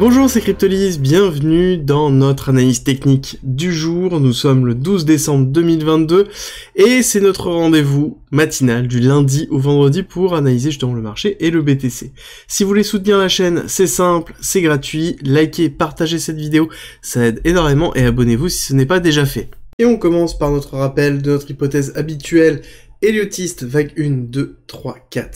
Bonjour, c'est Cryptolyse, bienvenue dans notre analyse technique du jour. Nous sommes le 12 décembre 2022 et c'est notre rendez-vous matinal du lundi au vendredi pour analyser justement le marché et le BTC. Si vous voulez soutenir la chaîne, c'est simple, c'est gratuit, likez, partagez cette vidéo, ça aide énormément et abonnez-vous si ce n'est pas déjà fait. Et on commence par notre rappel de notre hypothèse habituelle, Elliotiste, vague 1, 2, 3, 4,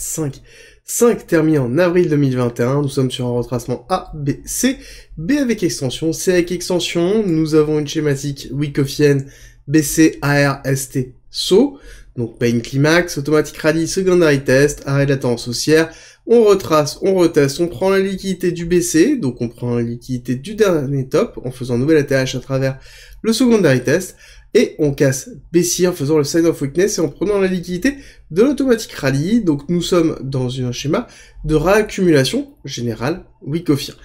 5 terminés en avril 2021, nous sommes sur un retracement A, B, C, B avec extension, C avec extension, nous avons une schématique Wyckofienne, BC, AR, ST, SO, donc pain climax, automatic rally, secondary test, arrêt de la tendance haussière, on retrace, on reteste, on prend la liquidité du BC, donc on prend la liquidité du dernier top, en faisant un nouvel ATH à travers le secondary test, et on casse baissier en faisant le sign of weakness et en prenant la liquidité de l'automatic rally. Donc nous sommes dans un schéma de réaccumulation générale Wyckofien.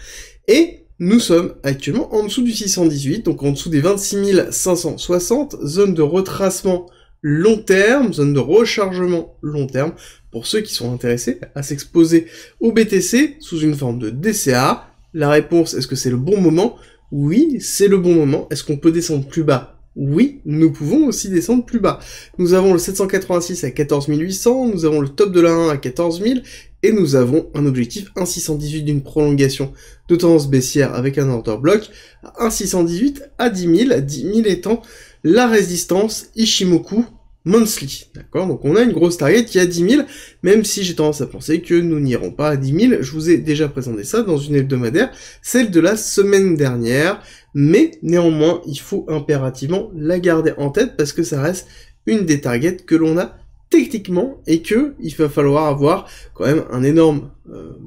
Et nous sommes actuellement en dessous du 618, donc en dessous des 26 560, zone de retracement long terme, zone de rechargement long terme, pour ceux qui sont intéressés à s'exposer au BTC sous une forme de DCA. La réponse, est-ce que c'est le bon moment? Oui, c'est le bon moment. Est-ce qu'on peut descendre plus bas? Oui, nous pouvons aussi descendre plus bas. Nous avons le 786 à 14 800, nous avons le top de la 1 à 14 000, et nous avons un objectif 1,618 d'une prolongation de tendance baissière avec un order block à 1,618 à 10 000, 10 000 étant la résistance Ishimoku monthly. D'accord? Donc on a une grosse target qui est à 10 000, même si j'ai tendance à penser que nous n'irons pas à 10 000. Je vous ai déjà présenté ça dans une hebdomadaire, celle de la semaine dernière, mais néanmoins, il faut impérativement la garder en tête parce que ça reste une des targets que l'on a techniquement et que il va falloir avoir quand même un énorme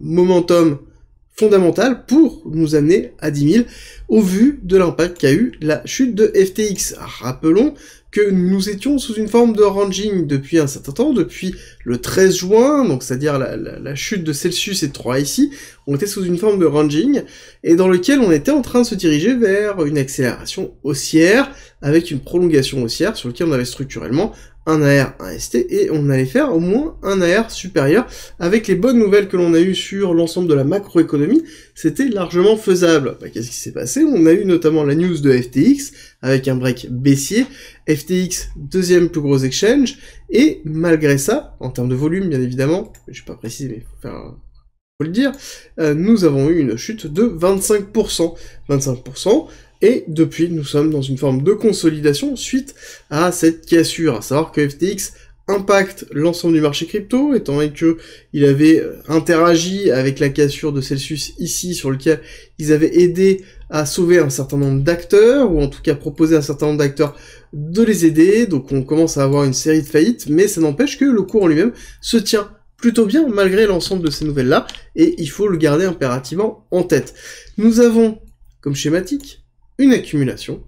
momentum fondamental pour nous amener à 10 000 au vu de l'impact qu'a eu la chute de FTX. Rappelons que nous étions sous une forme de ranging depuis un certain temps, depuis le 13 juin, donc c'est-à-dire la chute de Celsius et de 3 ici, on était sous une forme de ranging, et dans lequel on était en train de se diriger vers une accélération haussière, avec une prolongation haussière, sur lequel on avait structurellement un AR, un ST, et on allait faire au moins un AR supérieur. Avec les bonnes nouvelles que l'on a eues sur l'ensemble de la macroéconomie, c'était largement faisable. Qu'est-ce qui s'est passé? On a eu notamment la news de FTX, avec un break baissier, FTX, deuxième plus gros exchange, et malgré ça, en termes de volume bien évidemment, je vais pas préciser mais faut le dire, nous avons eu une chute de 25%. 25%, et depuis, nous sommes dans une forme de consolidation suite à cette cassure. À savoir que FTX impacte l'ensemble du marché crypto, étant donné que il avait interagi avec la cassure de Celsius ici, sur lequel ils avaient aidé à sauver un certain nombre d'acteurs, ou en tout cas proposé à un certain nombre d'acteurs de les aider. Donc on commence à avoir une série de faillites, mais ça n'empêche que le cours en lui-même se tient plutôt bien malgré l'ensemble de ces nouvelles-là, et il faut le garder impérativement en tête. Nous avons, comme schématique, une accumulation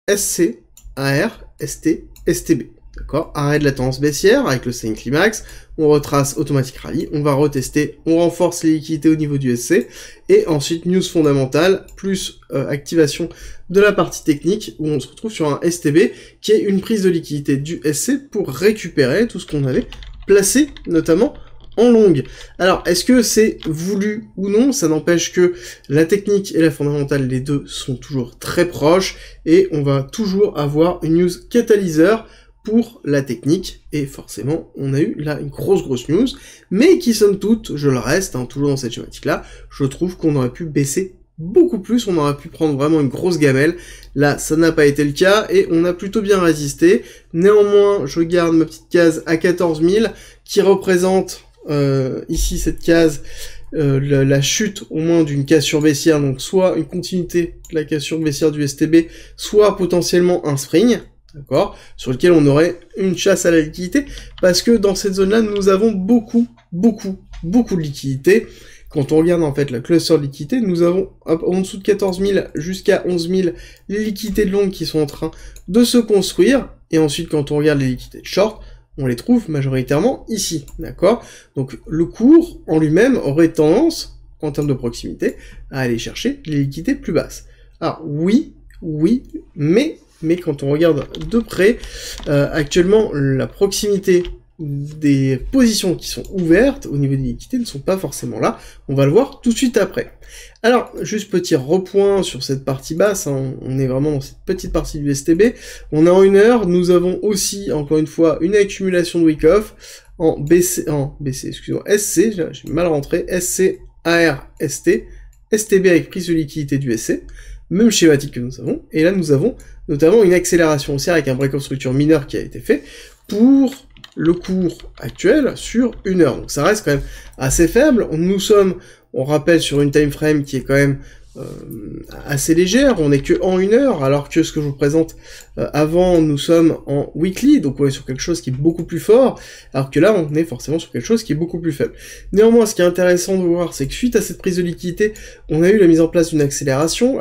SC, AR, ST, STB. D'accord? Arrêt de la tendance baissière avec le sign climax, on retrace automatic rally, on va retester, on renforce les liquidités au niveau du SC, et ensuite news fondamentale, plus activation de la partie technique, où on se retrouve sur un STB, qui est une prise de liquidité du SC pour récupérer tout ce qu'on avait placé, notamment en longue. Alors, est-ce que c'est voulu ou non? Ça n'empêche que la technique et la fondamentale, les deux sont toujours très proches, et on va toujours avoir une news catalyseur pour la technique, et forcément, on a eu là une grosse news, mais qui somme toute, je le reste, toujours dans cette schématique-là, je trouve qu'on aurait pu baisser beaucoup plus, on aurait pu prendre vraiment une grosse gamelle. Là, ça n'a pas été le cas, et on a plutôt bien résisté. Néanmoins, je garde ma petite case à 14 000, qui représente ici cette case, la chute au moins d'une cassure baissière, donc soit une continuité de la cassure baissière du STB, soit potentiellement un spring, d'accord, sur lequel on aurait une chasse à la liquidité, parce que dans cette zone-là, nous avons beaucoup de liquidité. Quand on regarde en fait la cluster de liquidité, nous avons en dessous de 14 000 jusqu'à 11 000 les liquidités de longue qui sont en train de se construire, et ensuite quand on regarde les liquidités de short, on les trouve majoritairement ici, d'accord? Donc le cours en lui-même aurait tendance, en termes de proximité, à aller chercher les liquidités plus basses. Alors oui, mais quand on regarde de près, actuellement la proximité des positions qui sont ouvertes au niveau des liquidités ne sont pas forcément là. On va le voir tout de suite après. Alors, juste petit repoint sur cette partie basse, hein, on est vraiment dans cette petite partie du STB. On est en 1 heure, nous avons aussi, encore une fois, une accumulation de wick-off en excusez-moi, SC, j'ai mal rentré, SC, AR, ST, STB avec prise de liquidité du SC, même schématique que nous avons, et là nous avons notamment une accélération haussière avec un break-off structure mineur qui a été fait pour le cours actuel sur 1 heure. Donc ça reste quand même assez faible. Nous sommes, on rappelle, sur une time frame qui est quand même assez légère, on est que en 1 heure, alors que ce que je vous présente avant, nous sommes en weekly, donc on est sur quelque chose qui est beaucoup plus fort, alors que là, on est forcément sur quelque chose qui est beaucoup plus faible. Néanmoins, ce qui est intéressant de voir, c'est que suite à cette prise de liquidité, on a eu la mise en place d'une accélération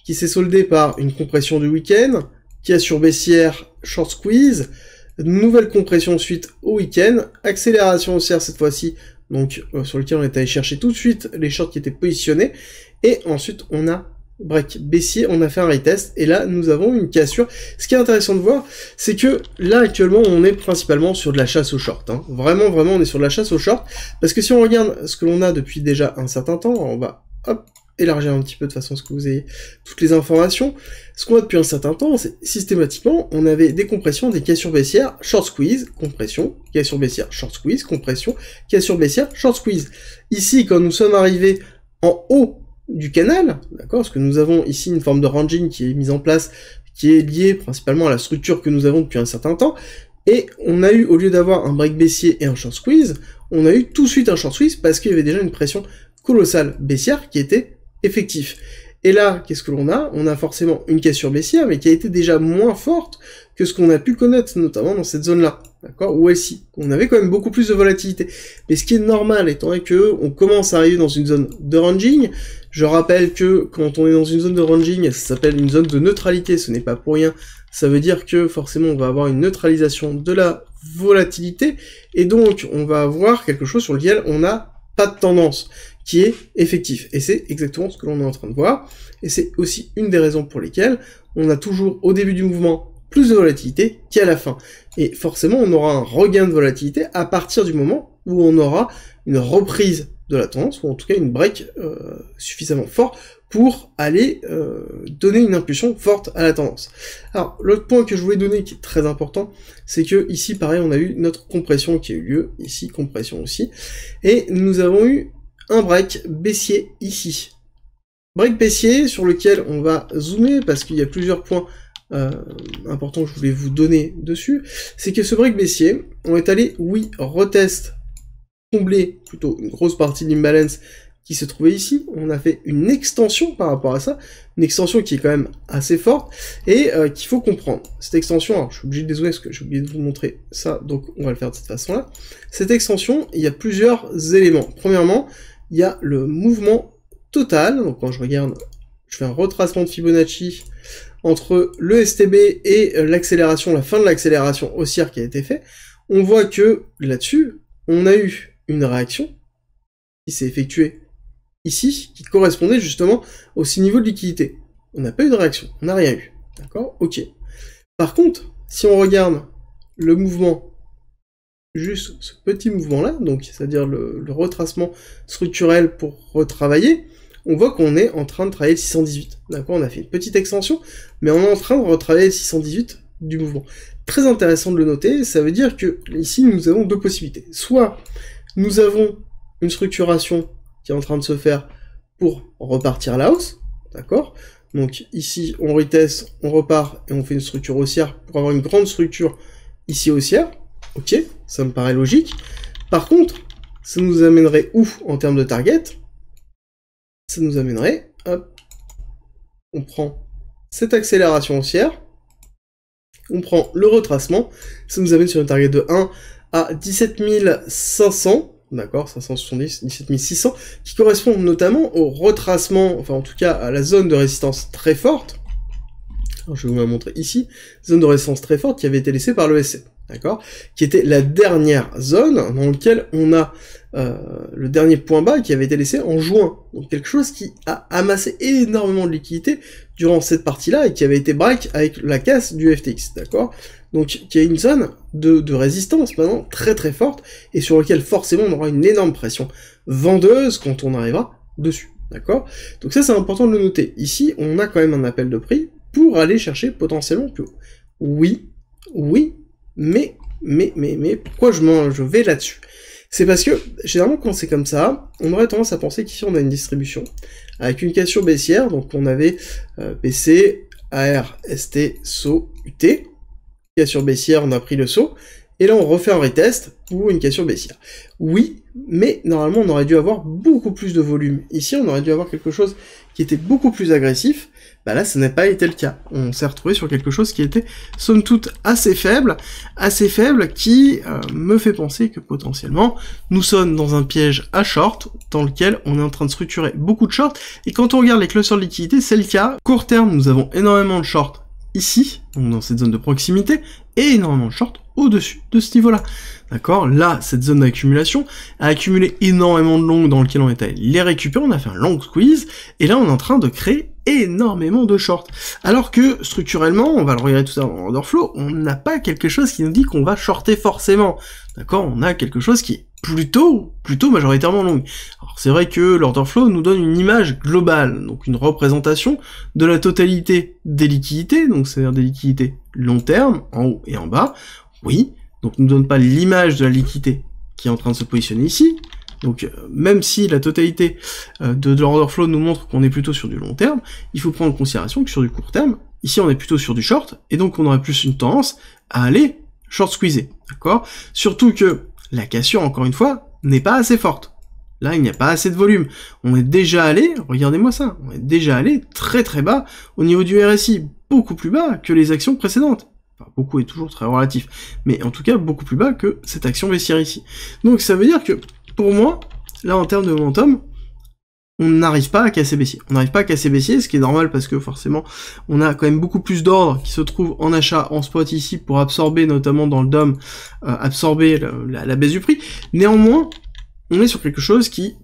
qui s'est soldée par une compression du week-end, qui a sur baissière short squeeze, nouvelle compression suite au week-end, accélération haussière cette fois-ci, donc sur lequel on est allé chercher tout de suite les shorts qui étaient positionnés, et ensuite on a break baissier, on a fait un retest, et là nous avons une cassure. Ce qui est intéressant de voir, c'est que là actuellement on est principalement sur de la chasse aux shorts, hein. Vraiment on est sur de la chasse aux shorts, parce que si on regarde ce que l'on a depuis déjà un certain temps, on va hop élargir un petit peu de façon à ce que vous ayez toutes les informations. Ce qu'on a depuis un certain temps, c'est systématiquement, on avait des compressions, des cassures baissières, short squeeze, compression, cassure baissière, short squeeze, compression, cassure baissière, short squeeze. Ici, quand nous sommes arrivés en haut du canal, d'accord, parce que nous avons ici une forme de ranging qui est mise en place, qui est liée principalement à la structure que nous avons depuis un certain temps, et on a eu, au lieu d'avoir un break baissier et un short squeeze, on a eu tout de suite un short squeeze parce qu'il y avait déjà une pression colossale baissière qui était effectif. Et là, qu'est-ce que l'on a? On a forcément une cassure baissière, mais qui a été déjà moins forte que ce qu'on a pu connaître, notamment dans cette zone-là, d'accord, ou ici. On avait quand même beaucoup plus de volatilité. Mais ce qui est normal, étant donné que on commence à arriver dans une zone de ranging, je rappelle que quand on est dans une zone de ranging, ça s'appelle une zone de neutralité, ce n'est pas pour rien. Ça veut dire que forcément on va avoir une neutralisation de la volatilité, et donc on va avoir quelque chose sur lequel on n'a pas de tendance, qui est effectif. Et c'est exactement ce que l'on est en train de voir, et c'est aussi une des raisons pour lesquelles on a toujours au début du mouvement plus de volatilité qu'à la fin. Et forcément on aura un regain de volatilité à partir du moment où on aura une reprise de la tendance, ou en tout cas une break suffisamment fort pour aller donner une impulsion forte à la tendance. Alors, l'autre point que je voulais donner qui est très important, c'est que ici, pareil, on a eu notre compression qui a eu lieu, ici, compression aussi, et nous avons eu un break baissier ici. Break baissier sur lequel on va zoomer, parce qu'il y a plusieurs points importants que je voulais vous donner dessus, c'est que ce break baissier, on est allé, oui, retest, combler plutôt une grosse partie de l'imbalance qui se trouvait ici, on a fait une extension par rapport à ça, une extension qui est quand même assez forte, et qu'il faut comprendre. Cette extension, alors je suis obligé de dézoomer parce que j'ai oublié de vous montrer ça, donc on va le faire de cette façon-là. Cette extension, il y a plusieurs éléments. Premièrement, il y a le mouvement total, donc quand je regarde, je fais un retracement de Fibonacci entre le STB et l'accélération, la fin de l'accélération haussière qui a été fait, on voit que là-dessus, on a eu une réaction qui s'est effectuée ici, qui correspondait justement au 6 niveaux de liquidité. On n'a pas eu de réaction, on n'a rien eu. D'accord? Ok. Par contre, si on regarde le mouvement, juste ce petit mouvement-là, donc c'est-à-dire le retracement structurel pour retravailler, on voit qu'on est en train de travailler le 618. D'accord? On a fait une petite extension, mais on est en train de retravailler le 618 du mouvement. Très intéressant de le noter, ça veut dire que ici nous avons deux possibilités. Soit nous avons une structuration qui est en train de se faire pour repartir à la hausse, d'accord? Donc ici on reteste, on repart et on fait une structure haussière pour avoir une grande structure ici haussière, ok, ça me paraît logique. Par contre, ça nous amènerait où en termes de target? Ça nous amènerait, hop, on prend cette accélération haussière, on prend le retracement, ça nous amène sur une target de 1 à 17 500, d'accord, 570, 17 600, qui correspond notamment au retracement, enfin en tout cas à la zone de résistance très forte, alors, je vais vous la montrer ici, zone de résistance très forte qui avait été laissée par le SC, d'accord, qui était la dernière zone dans laquelle on a le dernier point bas qui avait été laissé en juin, donc quelque chose qui a amassé énormément de liquidités durant cette partie-là et qui avait été break avec la casse du FTX, d'accord. Donc il y a une zone de résistance maintenant très très forte, et sur laquelle forcément on aura une énorme pression vendeuse quand on arrivera dessus, d'accord? Donc ça c'est important de le noter. Ici, on a quand même un appel de prix pour aller chercher potentiellement plus haut. Oui, mais pourquoi je vais là-dessus? C'est parce que, généralement, quand c'est comme ça, on aurait tendance à penser qu'ici, on a une distribution, avec une cassure baissière, donc on avait BC, AR, ST, SO, UT, cassure baissière, on a pris le saut, et là, on refait un retest pour une cassure baissière. Oui, mais normalement, on aurait dû avoir beaucoup plus de volume. Ici, on aurait dû avoir quelque chose qui était beaucoup plus agressif. Bah là, ça n'a pas été le cas. On s'est retrouvé sur quelque chose qui était, somme toute, assez faible, qui me fait penser que potentiellement, nous sommes dans un piège à short, dans lequel on est en train de structurer beaucoup de shorts, et quand on regarde les clusters de liquidité, c'est le cas. Court terme, nous avons énormément de shorts ici, donc dans cette zone de proximité, et énormément de shorts au-dessus de ce niveau-là. D'accord? Là, cette zone d'accumulation a accumulé énormément de longs dans lequel on est allé les récupérer, on a fait un long squeeze, et là on est en train de créer énormément de shorts. Alors que, structurellement, on va le regarder tout à l'heure dans order flow, on n'a pas quelque chose qui nous dit qu'on va shorter forcément. D'accord? On a quelque chose qui est plutôt majoritairement long. Alors c'est vrai que l'order flow nous donne une image globale, donc une représentation de la totalité des liquidités, donc c'est-à-dire des liquidités long terme, en haut et en bas, oui, donc nous donne pas l'image de la liquidité qui est en train de se positionner ici. Donc même si la totalité de l'order flow nous montre qu'on est plutôt sur du long terme, il faut prendre en considération que sur du court terme, ici on est plutôt sur du short, et donc on aurait plus une tendance à aller short squeezer, d'accord? Surtout que la cassure, encore une fois, n'est pas assez forte. Là, il n'y a pas assez de volume. On est déjà allé, regardez-moi ça, on est déjà allé très très bas au niveau du RSI, beaucoup plus bas que les actions précédentes. Enfin, beaucoup est toujours très relatif, mais en tout cas beaucoup plus bas que cette action baissière ici. Donc ça veut dire que, pour moi, là en termes de momentum, on n'arrive pas à casser baissier. On n'arrive pas à casser baissier, ce qui est normal parce que forcément, on a quand même beaucoup plus d'ordres qui se trouvent en achat, en spot ici, pour absorber, notamment dans le DOM, absorber la baisse du prix. Néanmoins, on est sur quelque chose qui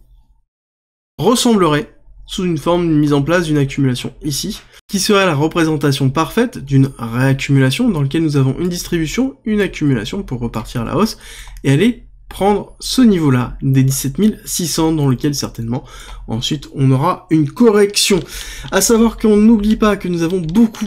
ressemblerait, sous une forme de mise en place d'une accumulation ici, qui serait la représentation parfaite d'une réaccumulation dans laquelle nous avons une distribution, une accumulation pour repartir à la hausse, et aller prendre ce niveau-là, des 17 600, dans lequel certainement, ensuite, on aura une correction. À savoir qu'on n'oublie pas que nous avons beaucoup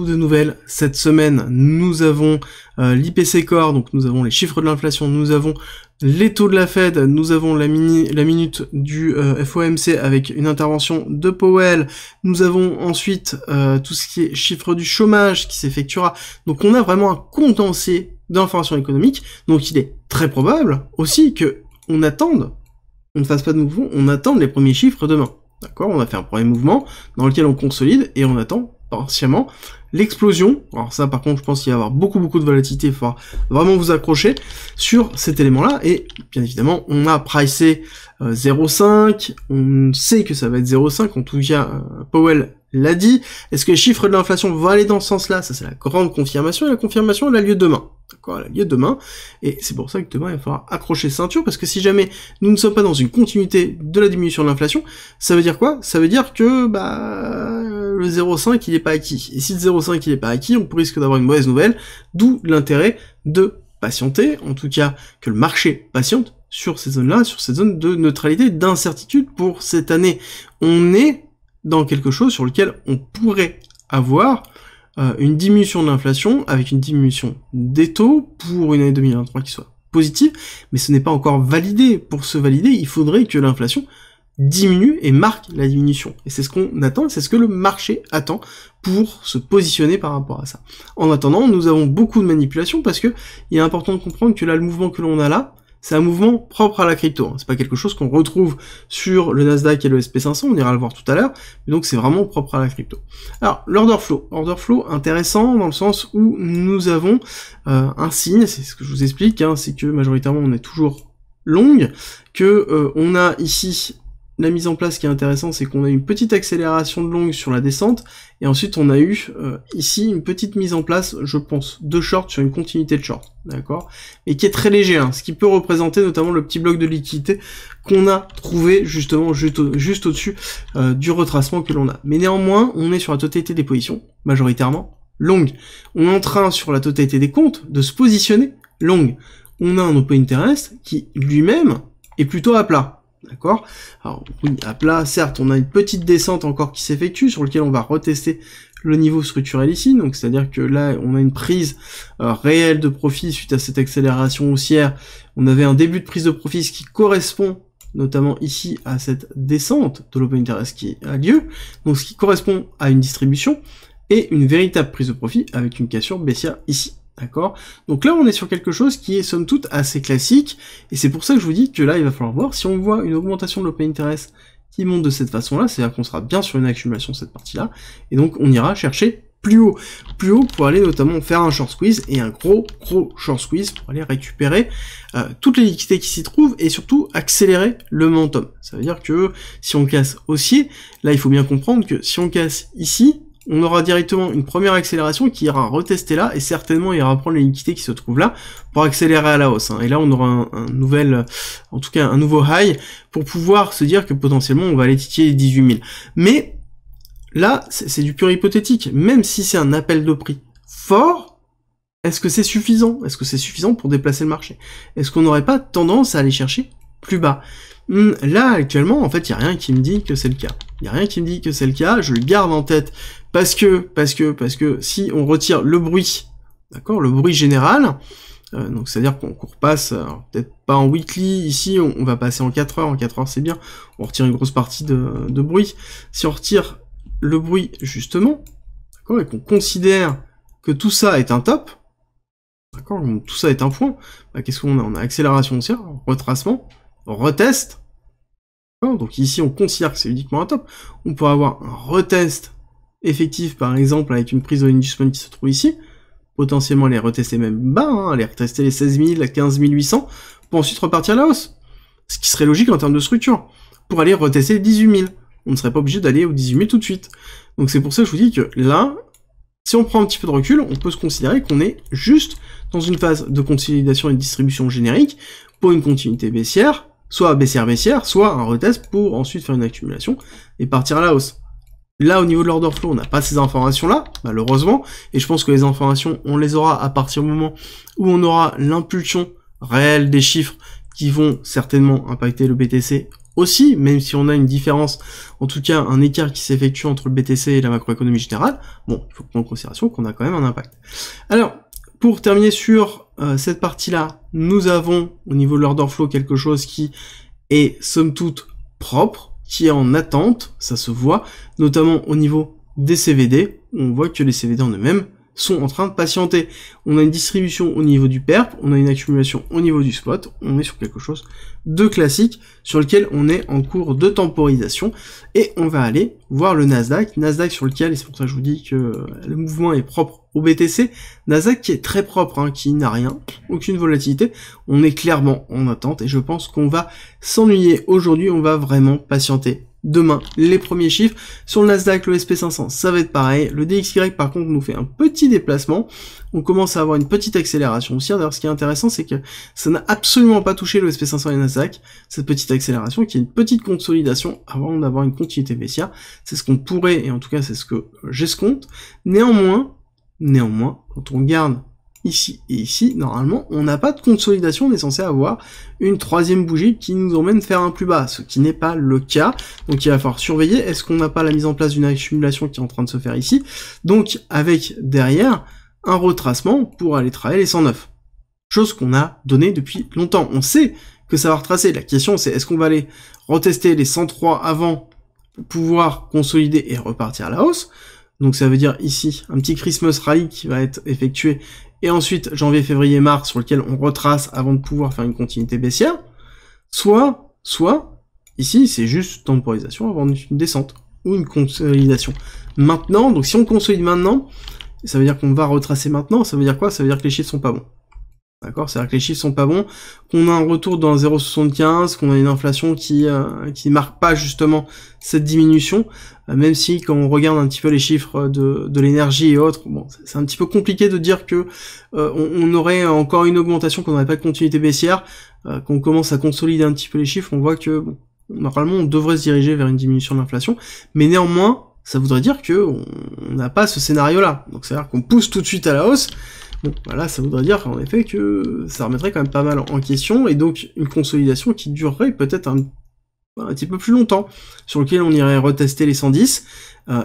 de nouvelles cette semaine. Nous avons l'IPC Core, donc nous avons les chiffres de l'inflation, nous avons les taux de la Fed, nous avons la minute du FOMC avec une intervention de Powell, nous avons ensuite tout ce qui est chiffre du chômage qui s'effectuera. Donc on a vraiment un condensé d'informations économiques, donc il est très probable aussi que on ne fasse pas de mouvement, on attende les premiers chiffres demain. D'accord? On a fait un premier mouvement dans lequel on consolide et on attend partiellement l'explosion. Alors ça par contre je pense qu'il va y avoir beaucoup de volatilité, il faudra vraiment vous accrocher sur cet élément-là, et bien évidemment on a pricé 0,5, on sait que ça va être 0,5, en tout cas Powell l'a dit. Est-ce que les chiffres de l'inflation vont aller dans ce sens-là? Ça c'est la grande confirmation, et la confirmation elle a lieu demain. D'accord, elle a lieu demain, et c'est pour ça que demain il va falloir accrocher ceinture, parce que si jamais nous ne sommes pas dans une continuité de la diminution de l'inflation, ça veut dire quoi? Ça veut dire que le 0,5 il est pas acquis, et si le 0,5 il est pas acquis, on risque d'avoir une mauvaise nouvelle, d'où l'intérêt de patienter, en tout cas que le marché patiente sur ces zones-là, sur ces zones de neutralité, d'incertitude pour cette année. On est dans quelque chose sur lequel on pourrait avoir une diminution de l'inflation avec une diminution des taux pour une année 2023 qui soit positive, mais ce n'est pas encore validé. Pour se valider, il faudrait que l'inflation diminue et marque la diminution. Et c'est ce qu'on attend, c'est ce que le marché attend pour se positionner par rapport à ça. En attendant, nous avons beaucoup de manipulations parce que il est important de comprendre que là, le mouvement que l'on a là, c'est un mouvement propre à la crypto. C'est pas quelque chose qu'on retrouve sur le Nasdaq et le SP500, on ira le voir tout à l'heure, mais donc c'est vraiment propre à la crypto. Alors, l'order flow intéressant dans le sens où nous avons un signe, c'est ce que je vous explique, c'est que majoritairement on est toujours long, que on a ici la mise en place qui est intéressante, c'est qu'on a une petite accélération de longue sur la descente, et ensuite on a eu ici une petite mise en place, je pense, de short sur une continuité de short, d'accord, et qui est très léger, ce qui peut représenter notamment le petit bloc de liquidité qu'on a trouvé justement juste au-dessus du retracement que l'on a. Mais néanmoins, on est sur la totalité des positions, majoritairement long. On est en train, sur la totalité des comptes, de se positionner long. On a un open interest qui, lui-même, est plutôt à plat. D'accord? Alors, oui, à plat, certes, on a une petite descente encore qui s'effectue, sur lequel on va retester le niveau structurel ici, donc c'est-à-dire que là, on a une prise réelle de profit suite à cette accélération haussière. On avait un début de prise de profit, ce qui correspond notamment ici à cette descente de l'open interest qui a lieu, donc ce qui correspond à une distribution, et une véritable prise de profit avec une cassure baissière ici. D'accord? Donc là, on est sur quelque chose qui est somme toute assez classique, et c'est pour ça que je vous dis que là, il va falloir voir, si on voit une augmentation de l'open interest qui monte de cette façon-là, c'est-à-dire qu'on sera bien sur une accumulation de cette partie-là, et donc on ira chercher plus haut pour aller notamment faire un short squeeze, et un gros short squeeze pour aller récupérer toutes les liquidités qui s'y trouvent, et surtout accélérer le momentum. Ça veut dire que si on casse haussier, là il faut bien comprendre que si on casse ici, on aura directement une première accélération qui ira retester là, et certainement ira prendre les liquidités qui se trouvent là, pour accélérer à la hausse. Et là on aura un nouvel, en tout cas un nouveau high, pour pouvoir se dire que potentiellement on va aller titiller les 18 000. Mais là, c'est du pur hypothétique. Même si c'est un appel de prix fort, est-ce que c'est suffisant? Est-ce que c'est suffisant pour déplacer le marché? Est-ce qu'on n'aurait pas tendance à aller chercher plus bas? Là, actuellement, en fait, il n'y a rien qui me dit que c'est le cas. Il n'y a rien qui me dit que c'est le cas, je le garde en tête, parce que si on retire le bruit, d'accord, le bruit général, donc c'est-à-dire qu'on repasse, peut-être pas en weekly, ici on va passer en 4 heures, en 4 heures c'est bien, on retire une grosse partie de bruit. Si on retire le bruit, justement, d'accord, et qu'on considère que tout ça est un top, d'accord, tout ça est un point, bah, qu'est-ce qu'on a? On a accélération haussière, retracement, retest, donc ici on considère que c'est uniquement un top, on peut avoir un retest effectif par exemple avec une prise de l'inducement qui se trouve ici, potentiellement aller retester même bas, aller retester les 16 000, 15 800, pour ensuite repartir à la hausse, ce qui serait logique en termes de structure, pour aller retester les 18 000, on ne serait pas obligé d'aller aux 18 000 tout de suite, donc c'est pour ça que je vous dis que là, si on prend un petit peu de recul, on peut se considérer qu'on est juste dans une phase de consolidation et de distribution générique, pour une continuité baissière, soit baissière, soit un retest pour ensuite faire une accumulation et partir à la hausse. Là, au niveau de l'order flow, on n'a pas ces informations-là, malheureusement, et je pense que les informations, on les aura à partir du moment où on aura l'impulsion réelle des chiffres qui vont certainement impacter le BTC aussi, même si on a une différence, en tout cas un écart qui s'effectue entre le BTC et la macroéconomie générale. Bon, il faut prendre en considération qu'on a quand même un impact. Alors, pour terminer sur cette partie-là, nous avons au niveau de l'order flow quelque chose qui est somme toute propre, qui est en attente, ça se voit, notamment au niveau des CVD, on voit que les CVD en eux-mêmes sont en train de patienter. On a une distribution au niveau du perp, on a une accumulation au niveau du spot, on est sur quelque chose de classique, sur lequel on est en cours de temporisation, et on va aller voir le Nasdaq sur lequel, et c'est pour ça que je vous dis que le mouvement est propre au BTC, Nasdaq qui est très propre, qui n'a rien, aucune volatilité, on est clairement en attente, et je pense qu'on va s'ennuyer aujourd'hui, on va vraiment patienter. Demain, les premiers chiffres. Sur le Nasdaq, le SP500, ça va être pareil. Le DXY, par contre, nous fait un petit déplacement. On commence à avoir une petite accélération haussière. D'ailleurs, ce qui est intéressant, c'est que ça n'a absolument pas touché le SP500 et le Nasdaq. Cette petite accélération, qui est une petite consolidation avant d'avoir une continuité baissière. C'est ce qu'on pourrait, et en tout cas, c'est ce que j'escompte. Néanmoins, quand on regarde ici et ici, normalement, on n'a pas de consolidation, on est censé avoir une troisième bougie qui nous emmène faire un plus bas, ce qui n'est pas le cas, donc il va falloir surveiller, est-ce qu'on n'a pas la mise en place d'une accumulation qui est en train de se faire ici, donc avec derrière un retracement pour aller travailler les 109, chose qu'on a donné depuis longtemps, on sait que ça va retracer, la question c'est est-ce qu'on va aller retester les 103 avant pour pouvoir consolider et repartir à la hausse, donc ça veut dire ici un petit Christmas rally qui va être effectué, et ensuite janvier, février, mars sur lequel on retrace avant de pouvoir faire une continuité baissière, soit ici c'est juste temporisation avant une descente ou une consolidation. Maintenant, donc si on consolide maintenant, ça veut dire qu'on va retracer maintenant, ça veut dire quoi? Ça veut dire que les chiffres sont pas bons. D'accord, c'est-à-dire que les chiffres sont pas bons, qu'on a un retour dans 0,75, qu'on a une inflation qui marque pas justement cette diminution, même si quand on regarde un petit peu les chiffres de l'énergie et autres, bon, c'est un petit peu compliqué de dire que on aurait encore une augmentation, qu'on n'aurait pas de continuité baissière, qu'on commence à consolider un petit peu les chiffres, on voit que bon, normalement on devrait se diriger vers une diminution de l'inflation, mais néanmoins ça voudrait dire que on n'a pas ce scénario-là. Donc c'est-à-dire qu'on pousse tout de suite à la hausse. Bon, voilà, ça voudrait dire en effet que ça remettrait quand même pas mal en question, et donc une consolidation qui durerait peut-être un petit peu plus longtemps, sur lequel on irait retester les 110,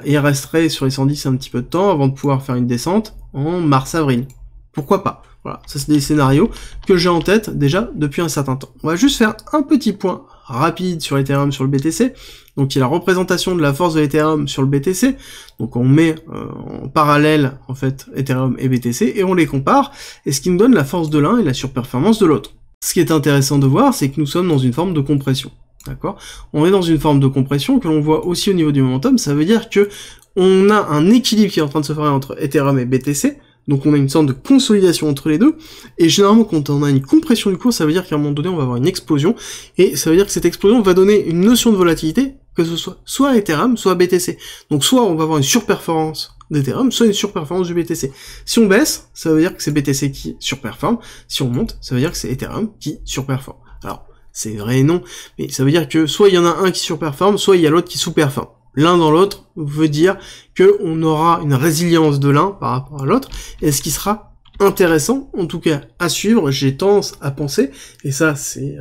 et resterait sur les 110 un petit peu de temps avant de pouvoir faire une descente en mars-avril. Pourquoi pas? Voilà, ça c'est des scénarios que j'ai en tête déjà depuis un certain temps. On va juste faire un petit point rapide sur Ethereum, sur le BTC. Donc il y a la représentation de la force de Ethereum sur le BTC. Donc on met en parallèle en fait Ethereum et BTC et on les compare, et ce qui nous donne la force de l'un et la surperformance de l'autre. Ce qui est intéressant de voir, c'est que nous sommes dans une forme de compression. D'accord? On est dans une forme de compression que l'on voit aussi au niveau du momentum. Ça veut dire que on a un équilibre qui est en train de se faire entre Ethereum et BTC. Donc on a une sorte de consolidation entre les deux, et généralement quand on a une compression du cours, ça veut dire qu'à un moment donné on va avoir une explosion, et ça veut dire que cette explosion va donner une notion de volatilité, que ce soit Ethereum, soit BTC. Donc soit on va avoir une surperformance d'Ethereum, soit une surperformance du BTC. Si on baisse, ça veut dire que c'est BTC qui surperforme, si on monte, ça veut dire que c'est Ethereum qui surperforme. Alors, c'est vrai et non, mais ça veut dire que soit il y en a un qui surperforme, soit il y a l'autre qui sous-performe. L'un dans l'autre veut dire que on aura une résilience de l'un par rapport à l'autre, et ce qui sera intéressant, en tout cas à suivre, j'ai tendance à penser, et ça c'est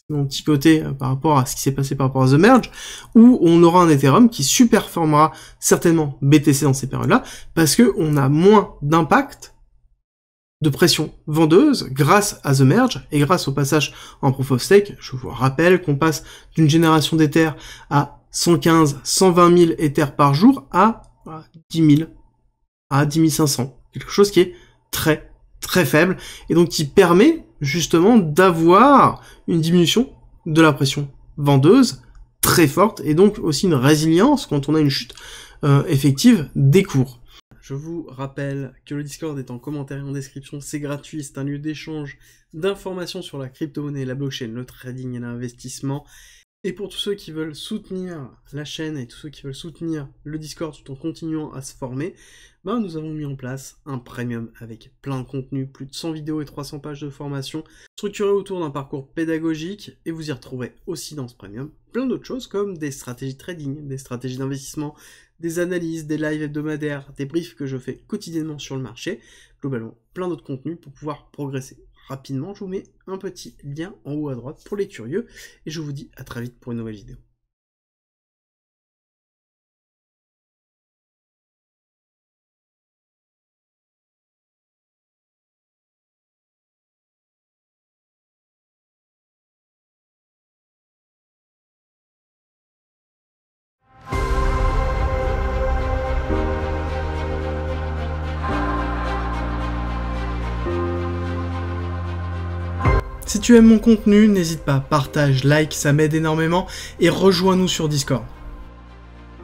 mon petit côté par rapport à ce qui s'est passé par rapport à The Merge, où on aura un Ethereum qui surperformera certainement BTC dans ces périodes-là, parce que on a moins d'impact de pression vendeuse grâce à The Merge et grâce au passage en Proof of Stake. Je vous rappelle qu'on passe d'une génération d'Ether à 115, 120 000 Ethers par jour à 10 000, à 10 500. Quelque chose qui est très, très faible, et donc qui permet justement d'avoir une diminution de la pression vendeuse très forte, et donc aussi une résilience quand on a une chute effective des cours. Je vous rappelle que le Discord est en commentaire et en description, c'est gratuit, c'est un lieu d'échange d'informations sur la crypto-monnaie, la blockchain, le trading et l'investissement. Et pour tous ceux qui veulent soutenir la chaîne et tous ceux qui veulent soutenir le Discord tout en continuant à se former, nous avons mis en place un premium avec plein de contenu, plus de 100 vidéos et 300 pages de formation, structuré autour d'un parcours pédagogique, et vous y retrouverez aussi dans ce premium plein d'autres choses comme des stratégies de trading, des stratégies d'investissement, des analyses, des lives hebdomadaires, des briefs que je fais quotidiennement sur le marché, globalement plein d'autres contenus pour pouvoir progresser. Rapidement, je vous mets un petit lien en haut à droite pour les curieux, et je vous dis à très vite pour une nouvelle vidéo. Si tu aimes mon contenu, n'hésite pas, partage, like, ça m'aide énormément, et rejoins-nous sur Discord.